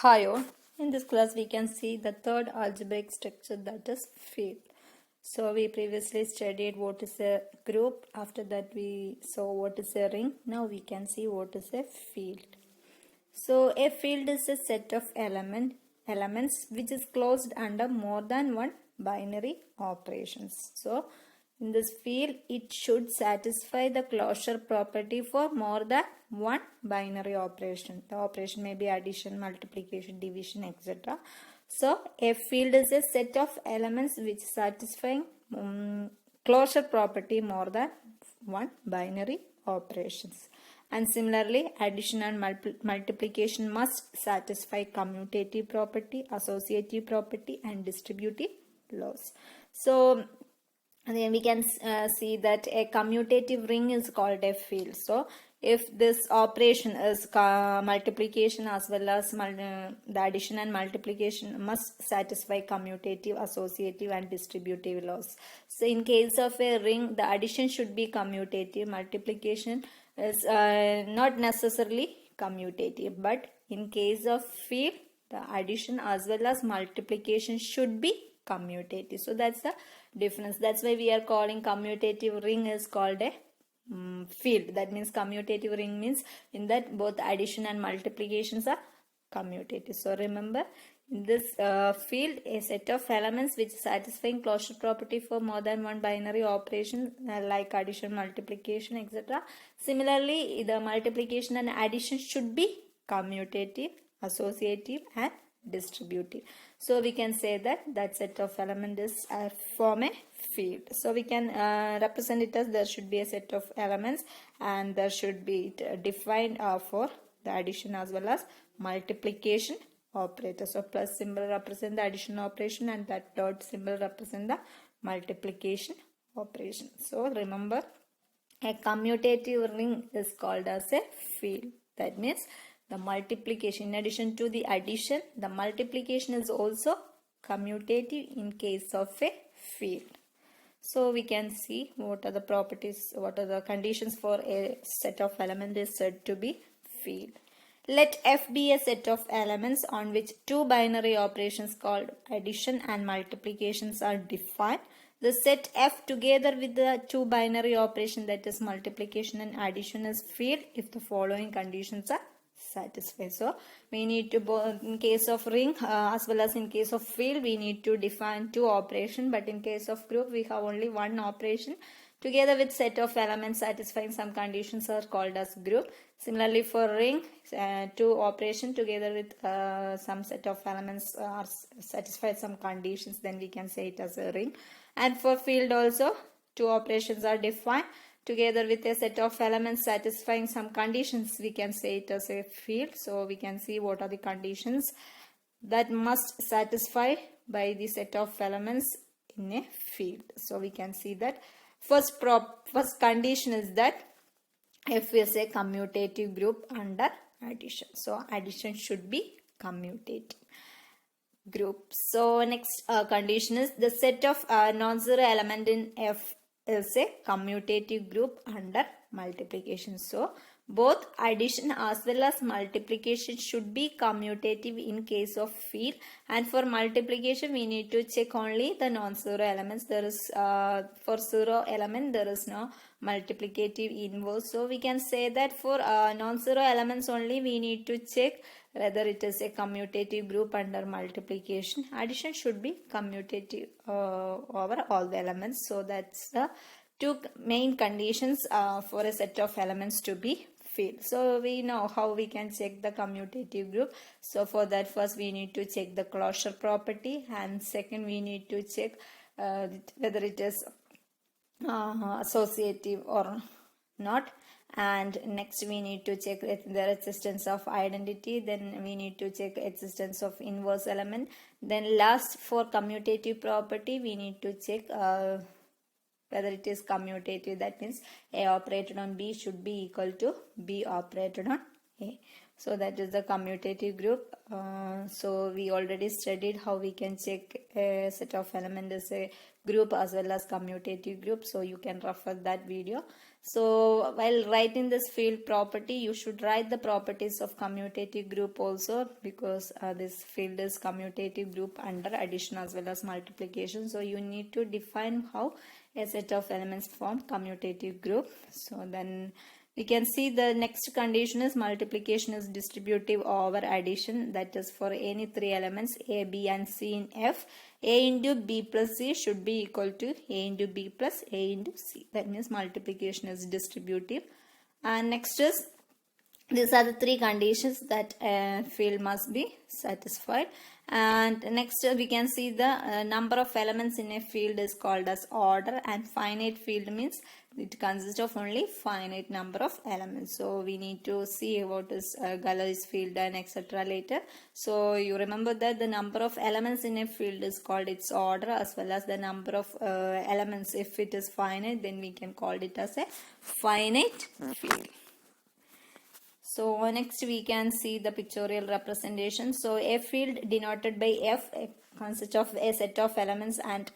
Hi all. In this class we can see the third algebraic structure, that is field. So we previously studied what is a group. After that we saw what is a ring. Now we can see what is a field. So a field is a set of elements which is closed under more than one binary operations. So in this field it should satisfy the closure property for more than one binary operation. The operation may be addition, multiplication, division, etc. So a field is a set of elements which satisfying closure property more than one binary operations. And similarly, addition and multiplication must satisfy commutative property, associative property, and distributive laws. So then we can see that a commutative ring is called a field. So if this operation is multiplication as well as the addition and multiplication must satisfy commutative, associative, and distributive laws. So in case of a ring, the addition should be commutative, multiplication is not necessarily commutative, but in case of field, the addition as well as multiplication should be commutative. So that's the difference. That's why we are calling commutative ring is called a field. That means commutative ring means in that both addition and multiplications are commutative. So remember, in this field, a set of elements which satisfying closure property for more than one binary operation like addition, multiplication, etc. Similarly, the multiplication and addition should be commutative, associative, and distributive. So we can say that set of elements is form a field. So we can represent it as there should be a set of elements and there should be defined for the addition as well as multiplication operator. So plus symbol represent the addition operation and that dot symbol represent the multiplication operation. So remember, a commutative ring is called as a field. That means the multiplication, in addition to the addition, the multiplication is also commutative in case of a field. So we can see what are the properties, what are the conditions for a set of elements is said to be field. Let F be a set of elements on which two binary operations called addition and multiplications are defined. The set F together with the two binary operation, that is multiplication and addition, is field if the following conditions are satisfied. So we need to, in case of ring as well as in case of field, we need to define two operation, but in case of group we have only one operation together with set of elements satisfying some conditions are called as group. Similarly for ring, two operation together with some set of elements are satisfy some conditions, then we can say it as a ring. And for field also, two operations are defined together with a set of elements satisfying some conditions, we can say it as a field. So we can see what are the conditions that must satisfy by the set of elements in a field. So we can see that first condition is that F is a commutative group under addition. So addition should be commutative group. So next condition is the set of non-zero element in F is a commutative group under multiplication. So both addition as well as multiplication should be commutative in case of field, and for multiplication we need to check only the non-zero elements. There is for zero element there is no multiplicative inverse. So we can say that for non-zero elements only we need to check whether it is a commutative group under multiplication. Addition should be commutative over all the elements. So that's the two main conditions for a set of elements to be field. So we know how we can check the commutative group. So for that, first we need to check the closure property, and second we need to check whether it is associative or not, and next we need to check the existence of identity, then we need to check existence of inverse element, then last for commutative property we need to check whether it is commutative. That means A operated on B should be equal to B operated on A. So that is the commutative group. So we already studied how we can check a set of elements as a group as well as commutative group. So you can refer that video. So while writing this field property, you should write the properties of commutative group also, because this field is commutative group under addition as well as multiplication. So you need to define how a set of elements form commutative group. So then we can see the next condition is multiplication is distributive over addition, that is for any three elements a, b and c in F. A into b plus c should be equal to a into b plus a into c. That means multiplication is distributive. And next is, these are the three conditions that field must be satisfied. And next we can see the number of elements in a field is called as order, and finite field means it consists of only finite number of elements. So we need to see what is Galois field and etc. later. So you remember that the number of elements in a field is called its order, as well as the number of elements, if it is finite, then we can call it as a finite field. So next we can see the pictorial representation. So a field denoted by F consists of a set of elements and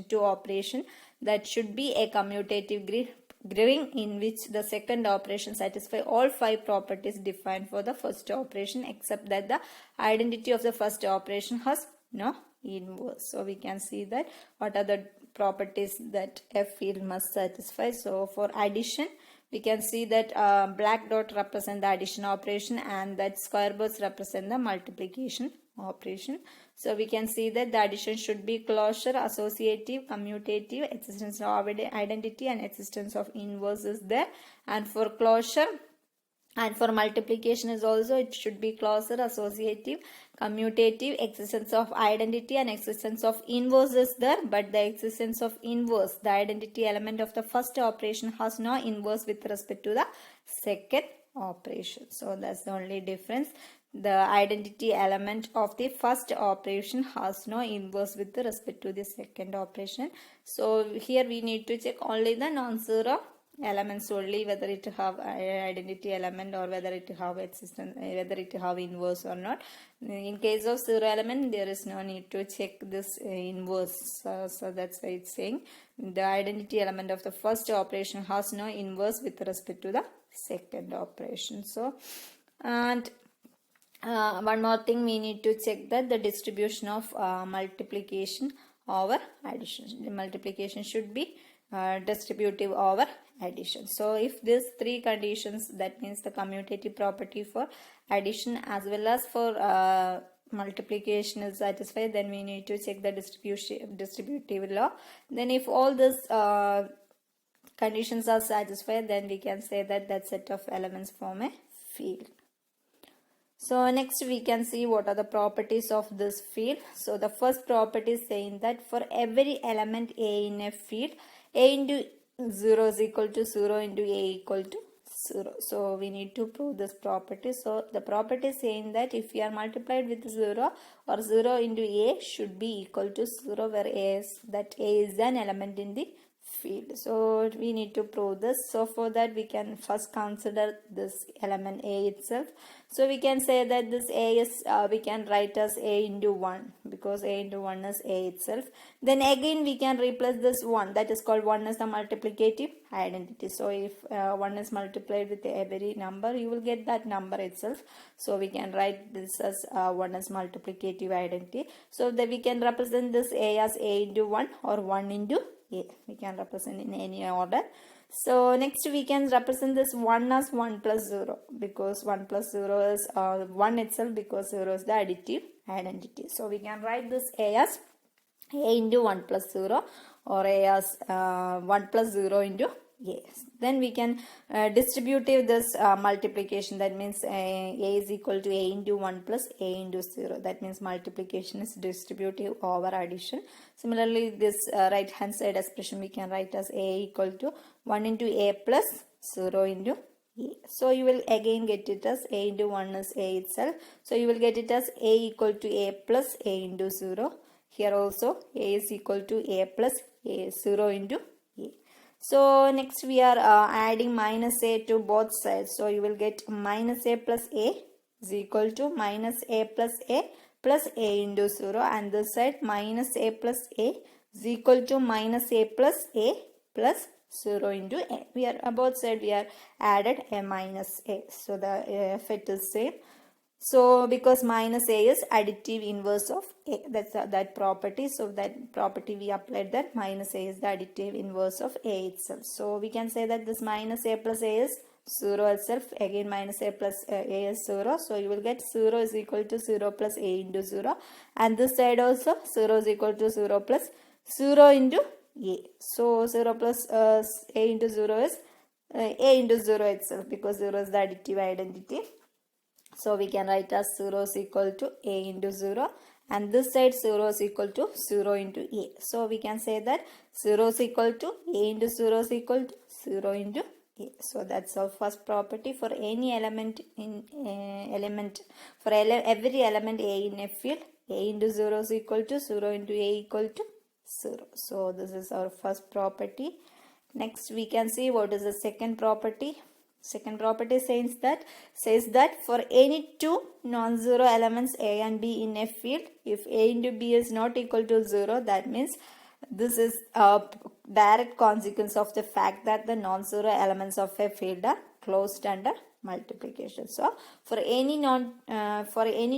two operation that should be a commutative ring in which the second operation satisfy all five properties defined for the first operation, except that the identity of the first operation has no inverse. So we can see that what are the properties that a field must satisfy. So for addition, we can see that black dot represent the addition operation and that square bars represent the multiplication operation. So we can see that the addition should be closure, associative, commutative, existence of identity and existence of inverse is there. And for closure and for multiplication is also, it should be closure, associative, commutative, existence of identity and existence of inverse is there. But the existence of inverse, the identity element of the first operation has no inverse with respect to the second operation. So that's the only difference. The identity element of the first operation has no inverse with respect to the second operation. So here we need to check only the non-zero elements only, whether it have identity element or whether it have existence, whether it have inverse or not. In case of zero element, there is no need to check this inverse. So that's why it's saying the identity element of the first operation has no inverse with respect to the second operation. So, and one more thing, we need to check that the distribution of multiplication over addition. The multiplication should be distributive over addition. So if these three conditions, that means the commutative property for addition as well as for multiplication is satisfied, then we need to check the distributive law. Then if all these conditions are satisfied, then we can say that that set of elements form a field. So next we can see what are the properties of this field. So the first property is saying that for every element A in a field, A into 0 is equal to 0 into A equal to 0. So we need to prove this property. So the property is saying that if we are multiplied with 0 or 0 into A should be equal to 0, where A is an element in the field. So we need to prove this. So for that we can first consider this element A itself. So we can say that this A is, we can write as A into 1, because A into 1 is A itself. Then again we can replace this 1, that is called 1 as the multiplicative identity. So if 1 is multiplied with every number, you will get that number itself. So we can write this as 1 as multiplicative identity. So that we can represent this A as A into 1 or 1 into A. We can represent in any order. So next we can represent this 1 as 1 plus 0, because 1 plus 0 is 1 itself, because 0 is the additive identity. So we can write this A as A into 1 plus 0 or A as 1 plus 0 into A. Then we can distributive this multiplication, that means A is equal to A into 1 plus A into 0. That means multiplication is distributive over addition. Similarly, this right hand side expression we can write as A equal to 1 into A plus 0 into A. So you will again get it as A into 1 is A itself. So you will get it as A equal to A plus A into 0. Here also A is equal to A plus A 0 into A. So next we are adding minus A to both sides. So you will get minus A plus A is equal to minus A plus A into 0, and this side minus A plus A is equal to minus A plus 0 into a. We are both side we are added a minus a. So the effect is same. So because minus a is additive inverse of a, that's that property. So that property we applied, that minus a is the additive inverse of a itself. So we can say that this minus a plus a is 0 itself. Again minus a plus a is 0. So you will get 0 is equal to 0 plus a into 0. And this side also 0 is equal to 0 plus 0 into a. So 0 plus a into 0 is a into 0 itself, because 0 is the additive identity. So we can write as 0 is equal to a into 0, and this side 0 is equal to 0 into a. So we can say that 0 is equal to a into 0 is equal to 0 into a. So that's our first property. For any element in every element a in a field, a into 0 is equal to 0 into a equal to 0. So this is our first property. Next we can see what is the second property. Second property says that for any two non-zero elements a and b in a field, if a into b is not equal to 0, that means this is a direct consequence of the fact that the non-zero elements of a field are closed under multiplication. So for any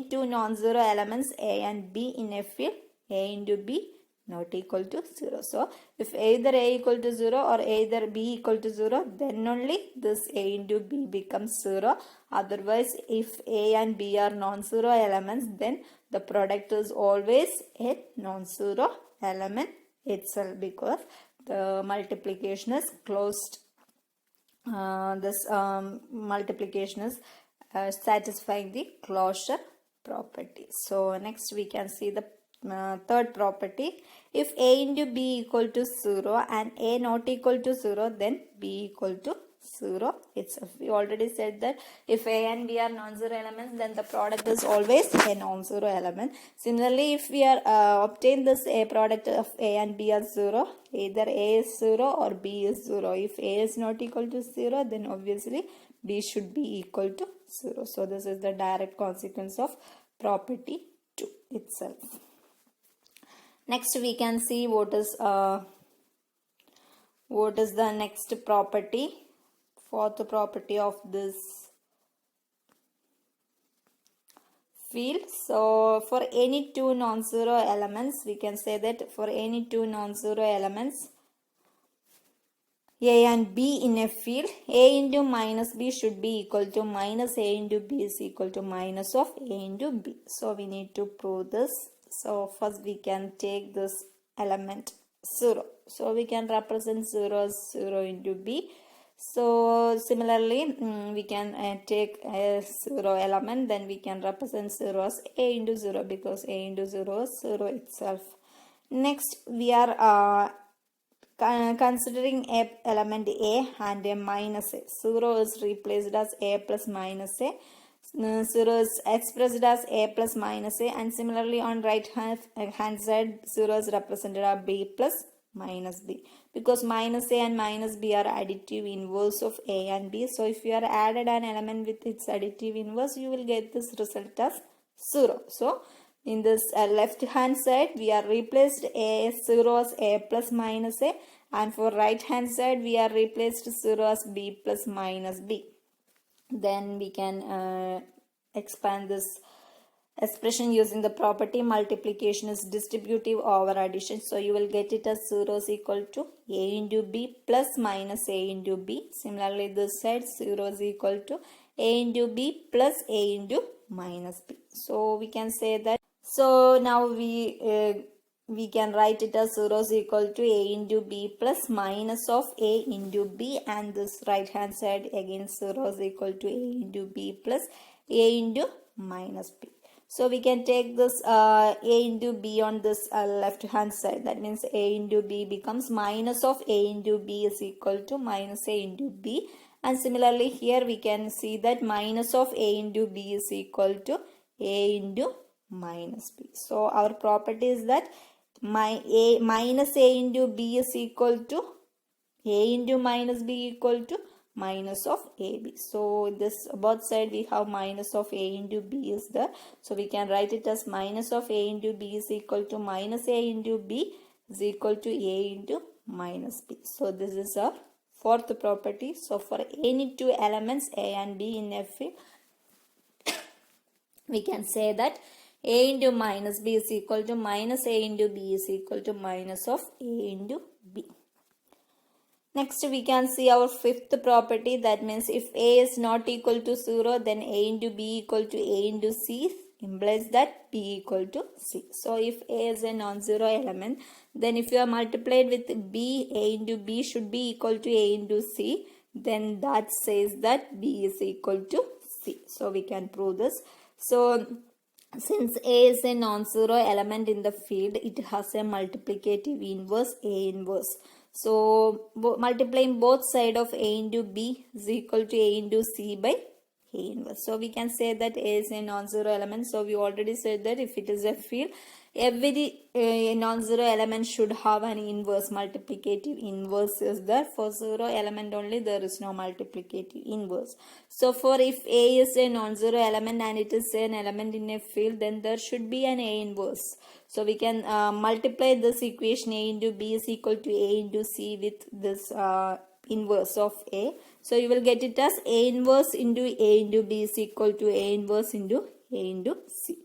two non-zero elements a and b in a field, a into b not equal to 0. So if either a equal to 0 or either b equal to 0, then only this a into b becomes 0. Otherwise, if a and b are non-zero elements, then the product is always a non-zero element itself, because the multiplication is closed. This multiplication is satisfying the closure property. So next we can see the third property. If a into b equal to 0 and a not equal to 0, then b equal to 0 itself. We already said that if a and b are non-zero elements, then the product is always a non-zero element. Similarly, if we are obtain this a product of a and b as 0, either a is 0 or b is 0. If a is not equal to 0, then obviously b should be equal to 0. So this is the direct consequence of property 2 itself. Next we can see what is the next property, fourth property of this field. So for any two non-zero elements, we can say that for any two non-zero elements a and b in a field, a into minus b should be equal to minus a into b is equal to minus of a into b. So we need to prove this. So first we can take this element 0. So we can represent 0 as 0 into b. So similarly we can take a 0 element, then we can represent 0 as a into 0, because a into 0 is 0 itself. Next we are considering a element a and a minus a. 0 is replaced as a plus minus a. 0 is expressed as a plus minus a, and similarly on right hand side 0 is represented as b plus minus b, because minus a and minus b are additive inverse of a and b. So if you are added an element with its additive inverse, you will get this result as 0. So in this left hand side we are replaced a 0 as a plus minus a, and for right hand side we are replaced 0 as b plus minus b. Then we can expand this expression using the property multiplication is distributive over addition. So you will get it as 0 is equal to a into b plus minus a into b. Similarly this side 0 is equal to a into b plus a into minus b. So we can say that. So now we can write it as 0 is equal to a into b plus minus of a into b, and this right hand side again 0 is equal to a into b plus a into minus b. So we can take this a into b on this left hand side. That means a into b becomes minus of a into b is equal to minus a into b. And similarly here we can see that minus of a into b is equal to a into minus b. So our property is that minus a into b is equal to a into minus b equal to minus of ab. So this both side we have minus of a into b is there. So we can write it as minus of a into b is equal to minus a into b is equal to a into minus b. So this is our fourth property. So for any two elements a and b in a field, we can say that a into minus b is equal to minus a into b is equal to minus of a into b. Next, we can see our fifth property. That means if a is not equal to 0, then a into b equal to a into c implies that b equal to c. So if a is a non-zero element, then if you are multiplied with b, a into b should be equal to a into c. Then that says that b is equal to c. So we can prove this. So since a is a non-zero element in the field, it has a multiplicative inverse a inverse. So multiplying both side of a into b is equal to a into c by a inverse. So we can say that a is a non-zero element. So we already said that if it is a field, every non-zero element should have an inverse. Multiplicative inverse is there. For zero element only, there is no multiplicative inverse. So for if a is a non-zero element and it is an element in a field, then there should be an a inverse. So we can multiply this equation a into b is equal to a into c with this inverse of a. So you will get it as a inverse into a into b is equal to a inverse into a into c.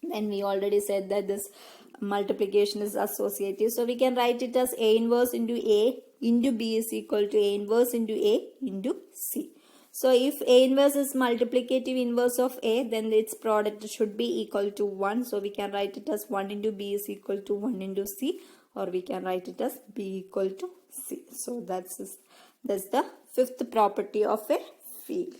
Then we already said that this multiplication is associative. So we can write it as a inverse into a into b is equal to a inverse into a into c. So if a inverse is multiplicative inverse of a, then its product should be equal to 1. So we can write it as 1 into b is equal to 1 into c, or we can write it as b equal to c. So that's the fifth property of a field.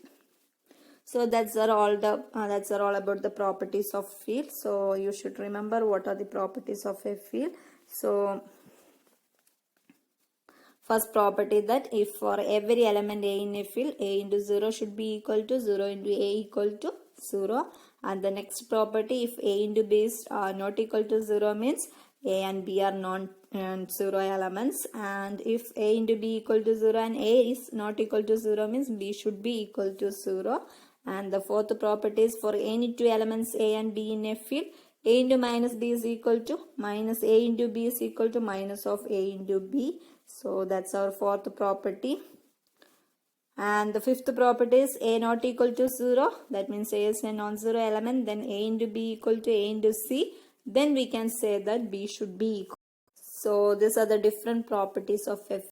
So that's all about the properties of field. So you should remember what are the properties of a field. So first property, that if for every element a in a field, a into 0 should be equal to 0 into a equal to 0. And the next property, if a into b is not equal to 0, means a and b are non-zero elements. And if a into b equal to 0 and a is not equal to 0, means b should be equal to 0. And the fourth property is for any two elements a and b in a field, a into minus b is equal to minus a into b is equal to minus of a into b. So that's our fourth property. And the fifth property is a not equal to 0. That means a is a non-zero element. Then a into b equal to a into c. Then we can say that b should be equal. So these are the different properties of a